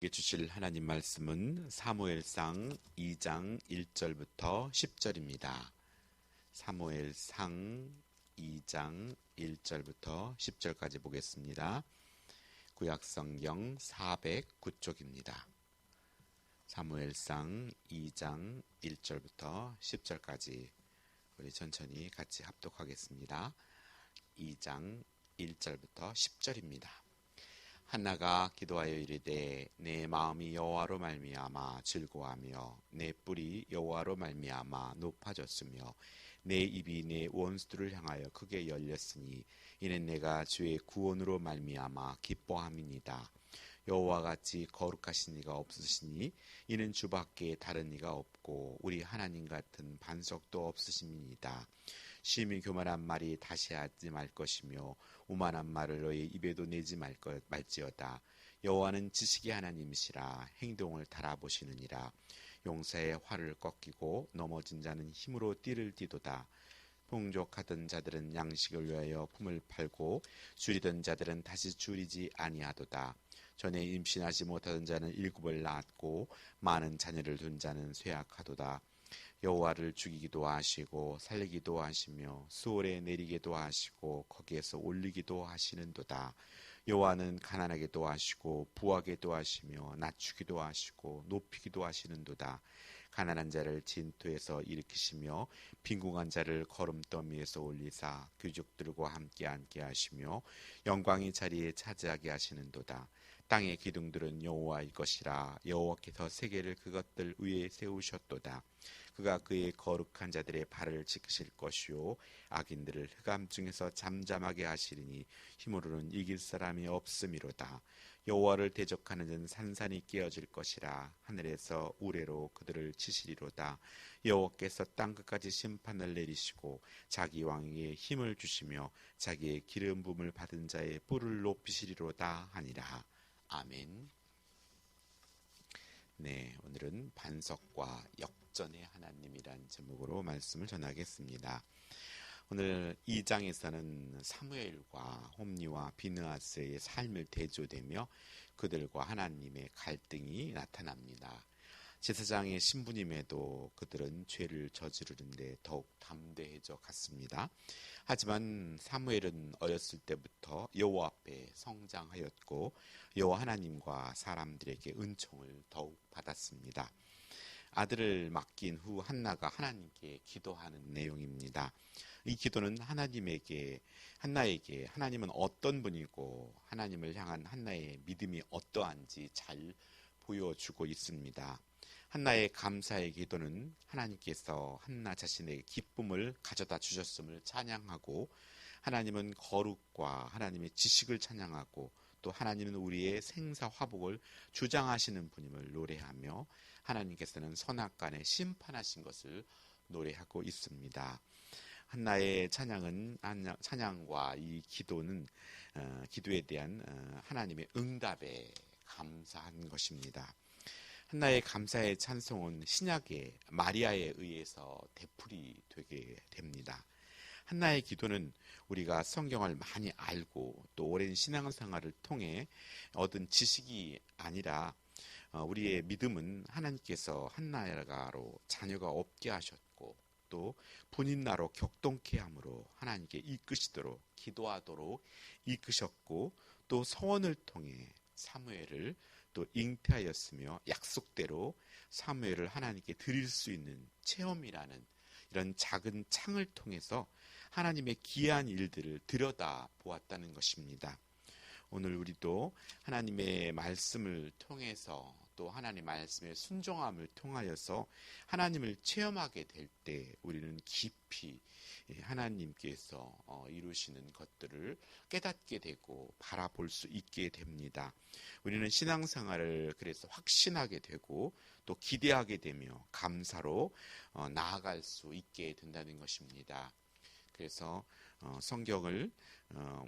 주실 하나님 말씀은 사무엘상 2장 1절부터 10절입니다. 사무엘상 2장 1절부터 10절까지 보겠습니다. 구약성경 409쪽입니다. 사무엘상 2장 1절부터 10절까지 우리 천천히 같이 합독하겠습니다. 2장 1절부터 10절입니다. 한나가 기도하여 이르되 내 마음이 여호와로 말미암아 즐거워하며 내 뿔이 여호와로 말미암아 높아졌으며 내 입이 내 원수들을 향하여 크게 열렸으니 이는 내가 주의 구원으로 말미암아 기뻐함이니이다. 여호와 같이 거룩하신 이가 없으시니 이는 주밖에 다른 이가 없고 우리 하나님 같은 반석도 없으심이니이다. 심히 교만한 말이 다시 하지 말 것이며 오만한 말을 너희 입에도 내지 말지어다. 여호와는 지식의 하나님이시라 행동을 달아보시느니라. 용사의 활을 꺾이고 넘어진 자는 힘으로 띠를 띠도다. 풍족하던 자들은 양식을 위하여 품을 팔고 줄이던 자들은 다시 줄이지 아니하도다. 전에 임신하지 못하던 자는 일곱을 낳았고 많은 자녀를 둔 자는 쇠약하도다. 여호와를 죽이기도 하시고 살리기도 하시며 수월에 내리기도 하시고 거기에서 올리기도 하시는도다. 여호와는 가난하게도 하시고 부하게도 하시며 낮추기도 하시고 높이기도 하시는도다. 가난한 자를 진토에서 일으키시며 빈궁한 자를 거름더미에서 올리사 귀족들과 함께 앉게 하시며 영광의 자리에 차지하게 하시는도다. 땅의 기둥들은 여호와의 것이라. 여호와께서 세계를 그것들 위에 세우셨도다. 그가 그의 거룩한 자들의 발을 지키실 것이요 악인들을 흑암 중에서 잠잠하게 하시리니 힘으로는 이길 사람이 없음이로다. 여호와를 대적하는 자는 산산이 깨어질 것이라. 하늘에서 우레로 그들을 치시리로다. 여호와께서 땅끝까지 심판을 내리시고 자기 왕에게 힘을 주시며 자기의 기름 부음을 받은 자의 뿔을 높이시리로다 하니라. 아멘. 네, 오늘은 반석과 역전의 하나님이란 제목으로 말씀을 전하겠습니다. 오늘 2장에서는 사무엘과 홈리와 비느하스의 삶을 대조되며 그들과 하나님의 갈등이 나타납니다. 제사장의 신부님에도 그들은 죄를 저지르는데 더욱 담대해져 갔습니다. 하지만 사무엘은 어렸을 때부터 여호와 앞에 성장하였고 여호와 하나님과 사람들에게 은총을 더욱 받았습니다. 아들을 맡긴 후 한나가 하나님께 기도하는 내용입니다. 이 기도는 한나에게 하나님은 어떤 분이고 하나님을 향한 한나의 믿음이 어떠한지 잘 보여주고 있습니다. 한나의 감사의 기도는 하나님께서 한나 자신에게 기쁨을 가져다 주셨음을 찬양하고 하나님은 거룩과 하나님의 지식을 찬양하고 또 하나님은 우리의 생사화복을 주장하시는 분임을 노래하며 하나님께서는 선악간에 심판하신 것을 노래하고 있습니다. 한나의 찬양과 이 기도는 기도에 대한 하나님의 응답에 감사한 것입니다. 한나의 감사의 찬송은 신약의 마리아에 의해서 되풀이 되게 됩니다. 한나의 기도는 우리가 성경을 많이 알고 또 오랜 신앙생활을 통해 얻은 지식이 아니라 우리의 믿음은 하나님께서 한나가로 자녀가 없게 하셨고 또 분인나로 격동케 함으로 하나님께 이끄시도록 기도하도록 이끄셨고 또 서원을 통해 사무엘을 또 잉태하였으며 약속대로 사무엘을 하나님께 드릴 수 있는 체험이라는 이런 작은 창을 통해서 하나님의 기이한 일들을 들여다 보았다는 것입니다. 오늘 우리도 하나님의 말씀을 통해서 또 하나님의 말씀의 순종함을 통하여서 하나님을 체험하게 될 때 우리는 깊이 하나님께서 이루시는 것들을 깨닫게 되고 바라볼 수 있게 됩니다. 우리는 신앙생활을 그래서 확신하게 되고 또 기대하게 되며 감사로 나아갈 수 있게 된다는 것입니다. 그래서 성경을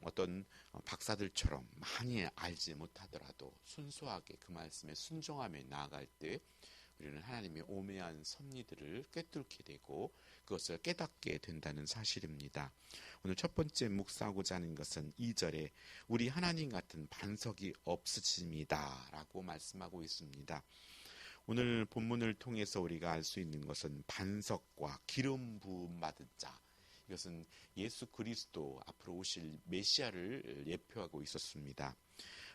어떤 박사들처럼 많이 알지 못하더라도 순수하게 그 말씀에 순종하며 나아갈 때 우리는 하나님의 오묘한 섭리들을 꿰뚫게 되고 그것을 깨닫게 된다는 사실입니다. 오늘 첫 번째 묵상하고자 하는 것은 2절에 우리 하나님 같은 반석이 없으십니다 라고 말씀하고 있습니다. 오늘 본문을 통해서 우리가 알 수 있는 것은 반석과 기름 부음 받은 자, 이것은 예수 그리스도 앞으로 오실 메시아를 예표하고 있었습니다.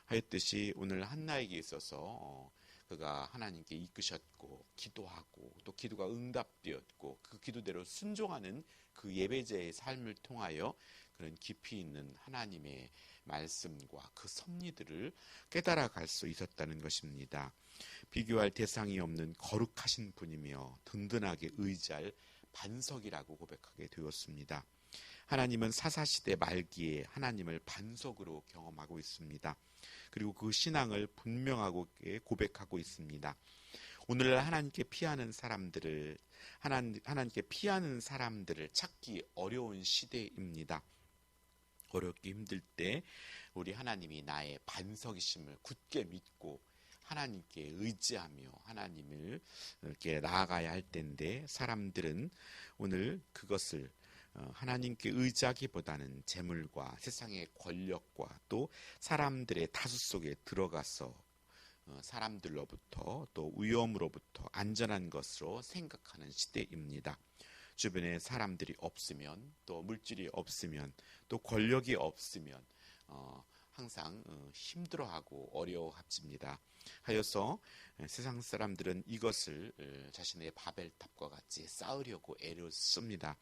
하였듯이 오늘 한나에게 있어서 그가 하나님께 이끄셨고 기도하고 또 기도가 응답되었고 그 기도대로 순종하는 그 예배자의 삶을 통하여 그런 깊이 있는 하나님의 말씀과 그 섭리들을 깨달아갈 수 있었다는 것입니다. 비교할 대상이 없는 거룩하신 분이며 든든하게 의지할 반석이라고 고백하게 되었습니다. 하나님은 사사시대 말기에 하나님을 반석으로 경험하고 있습니다. 그리고 그 신앙을 분명하게 고백하고 있습니다. 오늘날 하나님께 피하는 사람들을 찾기 어려운 시대입니다. 어렵기 힘들 때 우리 하나님이 나의 반석이심을 굳게 믿고 하나님께 의지하며 하나님을 이렇게 나아가야 할 때인데, 사람들은 오늘 그것을 하나님께 의지하기보다는 재물과 세상의 권력과 또 사람들의 다수 속에 들어가서 사람들로부터 또 위험으로부터 안전한 것으로 생각하는 시대입니다. 주변에 사람들이 없으면 또 물질이 없으면 또 권력이 없으면 항상 힘들어하고 어려워합니다. 하여서 세상 사람들은 이것을 자신의 바벨탑과 같이 쌓으려고 애를 씁니다.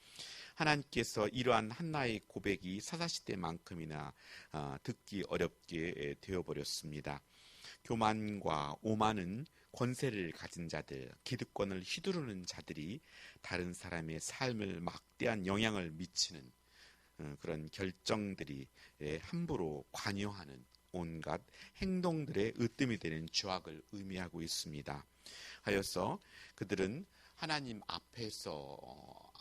하나님께서 이러한 한나의 고백이 사사시대만큼이나 듣기 어렵게 되어버렸습니다. 교만과 오만은 권세를 가진 자들, 기득권을 휘두르는 자들이 다른 사람의 삶을 막대한 영향을 미치는 그런 결정들이 함부로 관여하는 온갖 행동들의 으뜸이 되는 죄악을 의미하고 있습니다. 하여서 그들은 하나님 앞에서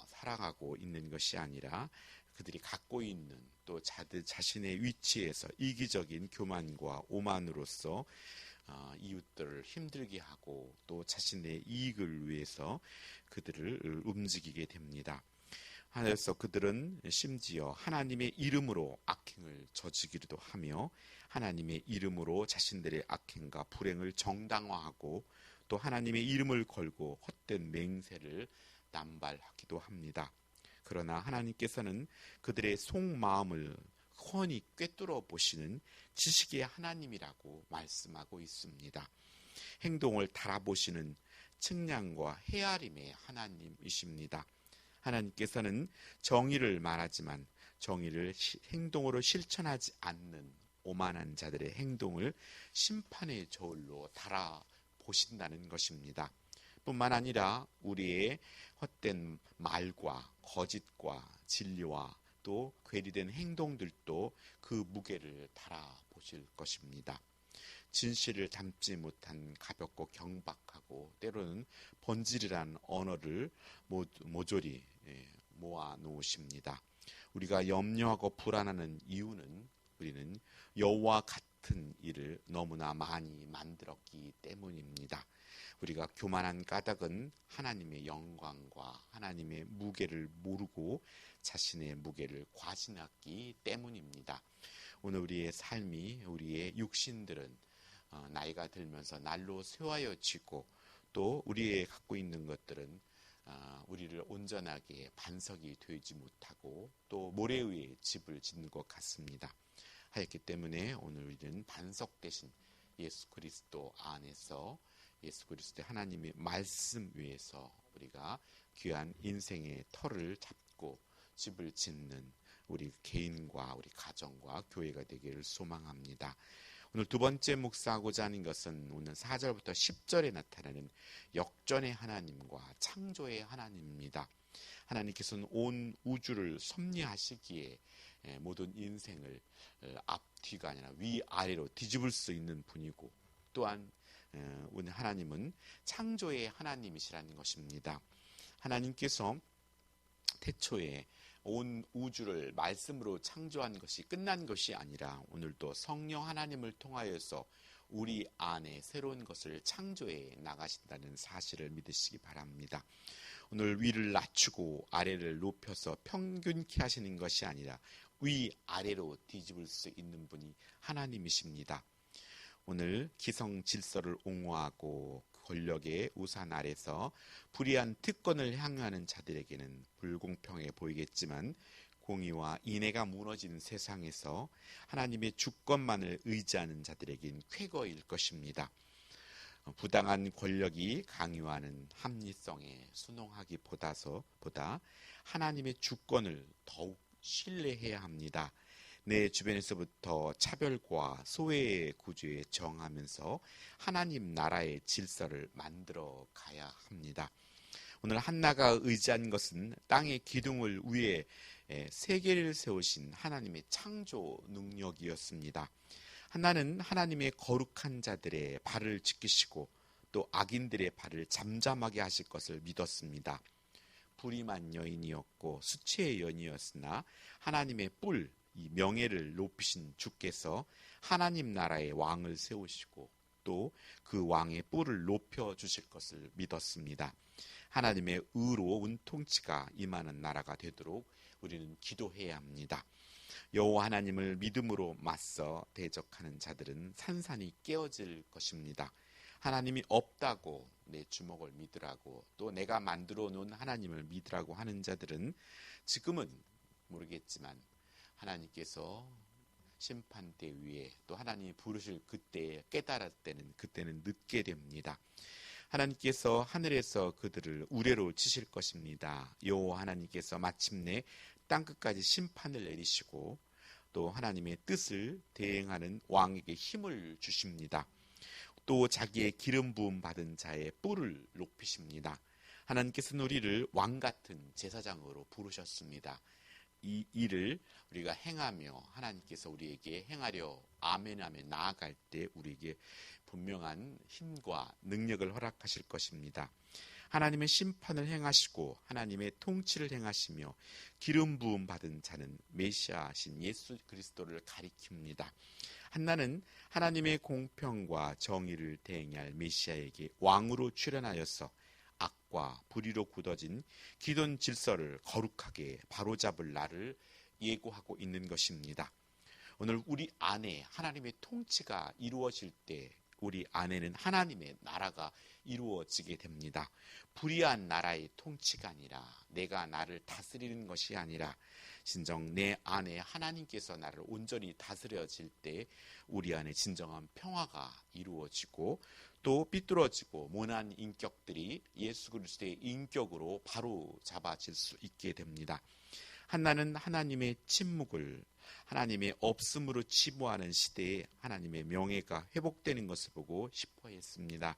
살아가고 있는 것이 아니라 그들이 갖고 있는 또 자신의 위치에서 이기적인 교만과 오만으로서 이웃들을 힘들게 하고 또 자신의 이익을 위해서 그들을 움직이게 됩니다. 하여서 그들은 심지어 하나님의 이름으로 악행을 저지르기도 하며 하나님의 이름으로 자신들의 악행과 불행을 정당화하고 또 하나님의 이름을 걸고 헛된 맹세를 남발하기도 합니다. 그러나 하나님께서는 그들의 속마음을 훤히 꿰뚫어 보시는 지식의 하나님이라고 말씀하고 있습니다. 행동을 달아보시는 측량과 헤아림의 하나님이십니다. 하나님께서는 정의를 말하지만 정의를 행동으로 실천하지 않는 오만한 자들의 행동을 심판의 저울로 달아보신다는 것입니다. 뿐만 아니라 우리의 헛된 말과 거짓과 진리와 또 괴리된 행동들도 그 무게를 달아보실 것입니다. 진실을 담지 못한 가볍고 경박하고 때로는 번지르한 언어를 모조리 모아 놓으십니다. 우리가 염려하고 불안하는 이유는 우리는 여호와 같은 일을 너무나 많이 만들었기 때문입니다. 우리가 교만한 까닭은 하나님의 영광과 하나님의 무게를 모르고 자신의 무게를 과신했기 때문입니다. 오늘 우리의 삶이, 우리의 육신들은 나이가 들면서 날로 쇠하여지고 또 우리의 갖고 있는 것들은 우리를 온전하게 반석이 되지 못하고 또 모래 위에 집을 짓는 것 같습니다. 하였기 때문에 오늘 우리는 반석 대신 예수 그리스도 안에서 예수 그리스도의 하나님의 말씀 위에서 우리가 귀한 인생의 터를 잡고 집을 짓는 우리 개인과 우리 가정과 교회가 되기를 소망합니다. 오늘 두 번째 묵상하고자 하는 것은 오늘 4절부터 10절에 나타나는 역전의 하나님과 창조의 하나님입니다. 하나님께서는 온 우주를 섭리하시기에 모든 인생을 앞뒤가 아니라 위아래로 뒤집을 수 있는 분이고 또한 오늘 하나님은 창조의 하나님이시라는 것입니다. 하나님께서 태초에 온 우주를 말씀으로 창조한 것이 끝난 것이 아니라 오늘도 성령 하나님을 통하여서 우리 안에 새로운 것을 창조해 나가신다는 사실을 믿으시기 바랍니다. 오늘 위를 낮추고 아래를 높여서 평균케 하시는 것이 아니라 위아래로 뒤집을 수 있는 분이 하나님이십니다. 오늘 기성 질서를 옹호하고 권력의 우산 아래서 불의한 특권을 향유하는 자들에게는 불공평해 보이겠지만 공의와 인애가 무너진 세상에서 하나님의 주권만을 의지하는 자들에겐 쾌거일 것입니다. 부당한 권력이 강요하는 합리성에 순응하기보다 하나님의 주권을 더욱 신뢰해야 합니다. 내 주변에서부터 차별과 소외의 구조에 저항하면서 하나님 나라의 질서를 만들어 가야 합니다. 오늘 한나가 의지한 것은 땅의 기둥을 위에 세계를 세우신 하나님의 창조 능력이었습니다. 한나는 하나님의 거룩한 자들의 발을 지키시고 또 악인들의 발을 잠잠하게 하실 것을 믿었습니다. 불임한 여인이었고 수치의 여인이었으나 하나님의 뿔, 이 명예를 높이신 주께서 하나님 나라의 왕을 세우시고 또 그 왕의 뿔을 높여 주실 것을 믿었습니다. 하나님의 의로운 통치가 임하는 나라가 되도록 우리는 기도해야 합니다. 여호와 하나님을 믿음으로 맞서 대적하는 자들은 산산이 깨어질 것입니다. 하나님이 없다고 내 주먹을 믿으라고 또 내가 만들어 놓은 하나님을 믿으라고 하는 자들은 지금은 모르겠지만 하나님께서 심판대 위에 또 하나님이 부르실 그때에 깨달을 때는 그때는 늦게 됩니다. 하나님께서 하늘에서 그들을 우레로 치실 것입니다. 여호와 하나님께서 마침내 땅끝까지 심판을 내리시고 또 하나님의 뜻을 대행하는 왕에게 힘을 주십니다. 또 자기의 기름 부음 받은 자의 뿔을 높이십니다. 하나님께서는 우리를 왕 같은 제사장으로 부르셨습니다. 이 일을 우리가 행하며 하나님께서 우리에게 행하려 아멘하며 나아갈 때 우리에게 분명한 힘과 능력을 허락하실 것입니다. 하나님의 심판을 행하시고 하나님의 통치를 행하시며 기름 부음 받은 자는 메시아신 예수 그리스도를 가리킵니다. 한나는 하나님의 공평과 정의를 대행할 메시아에게 왕으로 출현하여서 악과 불의로 굳어진 기존 질서를 거룩하게 바로잡을 날을 예고하고 있는 것입니다. 오늘 우리 안에 하나님의 통치가 이루어질 때 우리 안에는 하나님의 나라가 이루어지게 됩니다. 불의한 나라의 통치가 아니라 내가 나를 다스리는 것이 아니라 진정 내 안에 하나님께서 나를 온전히 다스려질 때 우리 안에 진정한 평화가 이루어지고 또 삐뚤어지고 모난 인격들이 예수 그리스도의 인격으로 바로 잡아질 수 있게 됩니다. 한나는 하나님의 침묵을 하나님의 없음으로 치부하는 시대에 하나님의 명예가 회복되는 것을 보고 싶어 했습니다.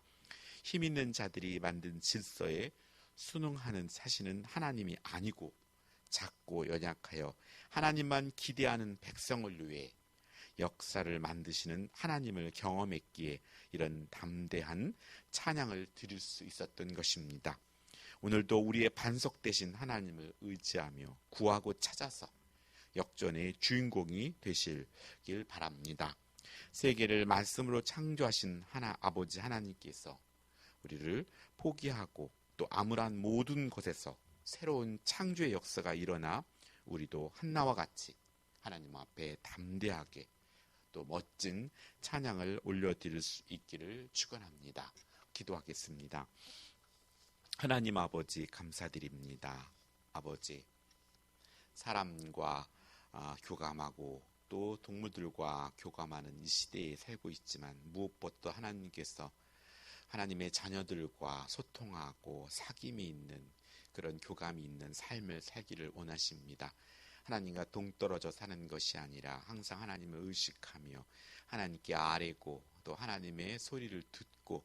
힘 있는 자들이 만든 질서에 순응하는 사실은 하나님이 아니고 작고 연약하여 하나님만 기대하는 백성을 위해 역사를 만드시는 하나님을 경험했기에 이런 담대한 찬양을 드릴 수 있었던 것입니다. 오늘도 우리의 반석 되신 하나님을 의지하며 구하고 찾아서 역전의 주인공이 되시길 바랍니다. 세계를 말씀으로 창조하신 아버지 하나님께서 우리를 포기하고 또 암울한 모든 곳에서 새로운 창조의 역사가 일어나 우리도 한나와 같이 하나님 앞에 담대하게 또 멋진 찬양을 올려드릴 수 있기를 축원합니다. 기도하겠습니다. 하나님 아버지 감사드립니다. 아버지 사람과 교감하고 또 동물들과 교감하는 이 시대에 살고 있지만 무엇보다 하나님께서 하나님의 자녀들과 소통하고 사귐이 있는 그런 교감이 있는 삶을 살기를 원하십니다. 하나님과 동떨어져 사는 것이 아니라 항상 하나님을 의식하며 하나님께 아뢰고 또 하나님의 소리를 듣고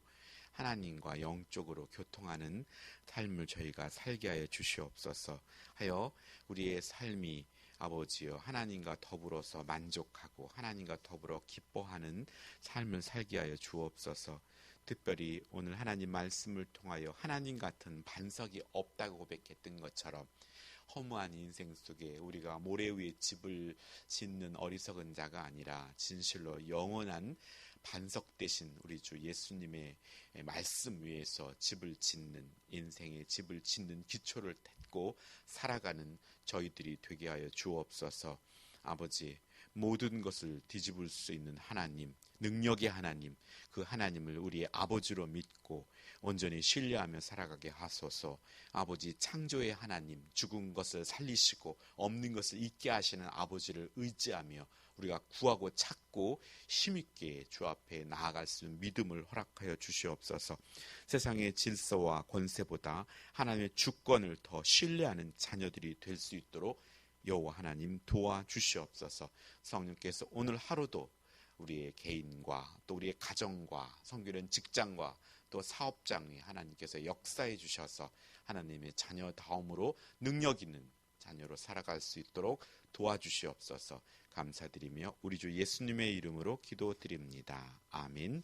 하나님과 영적으로 교통하는 삶을 저희가 살게 하여 주시옵소서. 하여 우리의 삶이 아버지여 하나님과 더불어서 만족하고 하나님과 더불어 기뻐하는 삶을 살게 하여 주옵소서. 특별히 오늘 하나님 말씀을 통하여 하나님 같은 반석이 없다고 고백했던 것처럼 허무한 인생 속에 우리가 모래 위에 집을 짓는 어리석은 자가 아니라 진실로 영원한 반석 되신 우리 주 예수님의 말씀 위에서 집을 짓는, 인생의 집을 짓는 기초를 닫고 살아가는 저희들이 되게 하여 주옵소서. 아버지, 모든 것을 뒤집을 수 있는 하나님, 능력의 하나님, 그 하나님을 우리의 아버지로 믿고 온전히 신뢰하며 살아가게 하소서. 아버지, 창조의 하나님, 죽은 것을 살리시고 없는 것을 있게 하시는 아버지를 의지하며 우리가 구하고 찾고 힘있게 주 앞에 나아갈 수 있는 믿음을 허락하여 주시옵소서. 세상의 질서와 권세보다 하나님의 주권을 더 신뢰하는 자녀들이 될 수 있도록 여호와 하나님 도와주시옵소서. 성령께서 오늘 하루도 우리의 개인과 또 우리의 가정과 성교는 직장과 또 사업장에 하나님께서 역사해 주셔서 하나님의 자녀다움으로 능력 있는 자녀로 살아갈 수 있도록 도와주시옵소서. 감사드리며 우리 주 예수님의 이름으로 기도드립니다. 아멘.